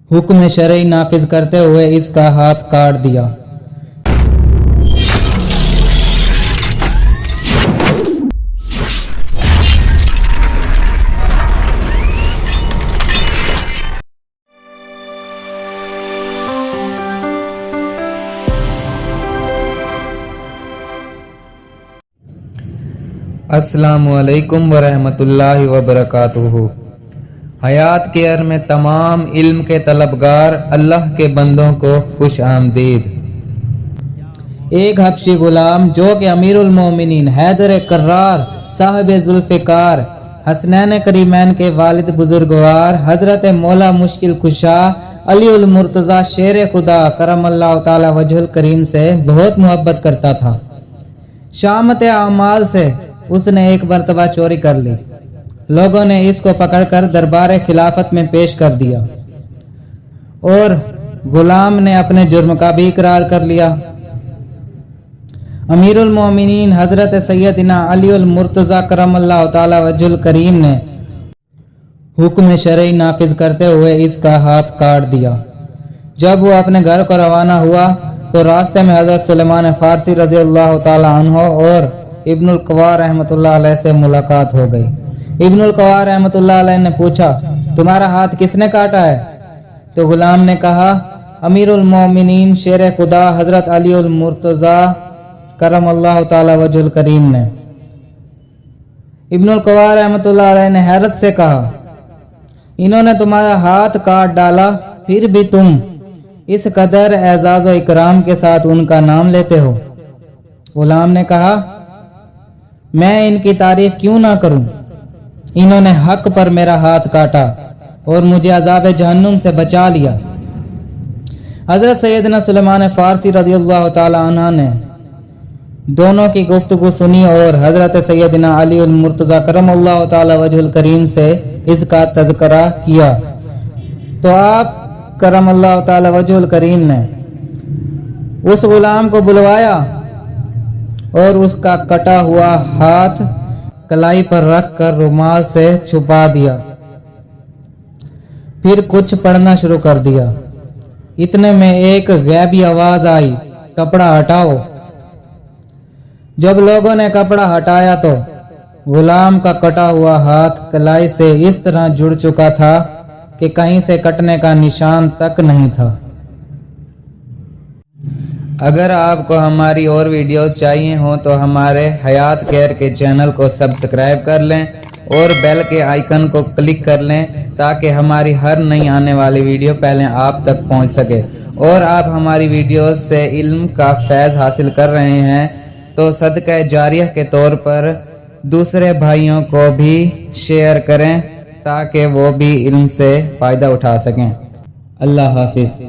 हुक्म शरई नाफिज करते हुए इसका हाथ काट दिया। अस्सलामुअलैकुम वरहमतुल्लाहि वबरकातुहू। हयात केयर में तमाम इल्म के तलबगार अल्लाह के बंदों को खुश आमदीद। एक हबशी गुलाम जो कि अमीरुल मोमिनीन हैदर कर्रार साहिब जुल्फ़िकार हसनैन करीमैन के वालिद बुजुर्गवार हजरत मौला मुश्किल कुशा अली उल मुर्तज़ा शेर खुदा करमल्लाहु ताला वजहुल करीम से बहुत मोहब्बत करता था। शामत आमाल से उसने एक मर्तबा चोरी कर ली। लोगों ने इसको पकड़कर दरबार खिलाफत में पेश कर दिया और गुलाम ने अपने जुर्म का भी इकरार कर लिया। अमीरुल मोमिनीन हजरत सैयदना अली उल मुर्तज़ा करमल्लाहु ताला वजहुल करीम ने हुक्म शरई नाफिज करते हुए इसका हाथ काट दिया। जब वो अपने घर को रवाना हुआ तो रास्ते में हजरत सुलेमान फारसी रज़ी अल्लाह ताला अन्हु और इब्नुल क़वा रहमतुल्लाह अलैह से मुलाकात हो गई। इब्नुल क़वा रहमतुल्लाह अलैह ने पूछा, तुम्हारा हाथ किसने काटा है? तो गुलाम ने कहा, अमीरुल मोमिनीन शेर खुदा हजरत अली उल मुर्तज़ा करमल्लाहु ताला वजहुल करीम ने। इब्नुल क़वा रहमतुल्लाह अलैह ने हैरत से कहा, इन्होंने तुम्हारा हाथ काट डाला, फिर भी तुम इस कदर एजाज़ व इकराम के साथ उनका नाम लेते हो। गुलाम ने कहा, मैं इनकी तारीफ क्यों ना करूं? इन्होंने हक पर मेरा हाथ काटा और मुझे अज़ाब जहन्नुम से बचा लिया। हजरत सैयदना सुलेमान फारसी रज़ियल्लाहु ताला अन्हु ने दोनों की गुफ्तगू सुनी और हजरत सैयदना अली उल मुर्तज़ा करमल्लाहु ताला वजहुल करीम से इसका तज़किरा किया तो आप करमल्लाहु ताला वजहुल करीम ने उस गुलाम को बुलवाया और उसका कटा हुआ हाथ कलाई पर रख कर रुमाल से छुपा दिया। फिर कुछ पढ़ना शुरू कर दिया। इतने में एक गैबी आवाज आई, कपड़ा हटाओ। जब लोगों ने कपड़ा हटाया तो गुलाम का कटा हुआ हाथ कलाई से इस तरह जुड़ चुका था कि कहीं से कटने का निशान तक नहीं था। अगर आपको हमारी और वीडियोस चाहिए हो तो हमारे हयात केयर के चैनल को सब्सक्राइब कर लें और बेल के आइकन को क्लिक कर लें ताकि हमारी हर नई आने वाली वीडियो पहले आप तक पहुंच सके। और आप हमारी वीडियोस से इल्म का फैज़ हासिल कर रहे हैं तो सदका जारिया के तौर पर दूसरे भाइयों को भी शेयर करें ताकि वो भी इल्म से फ़ायदा उठा सकें। अल्लाह हाफिज़।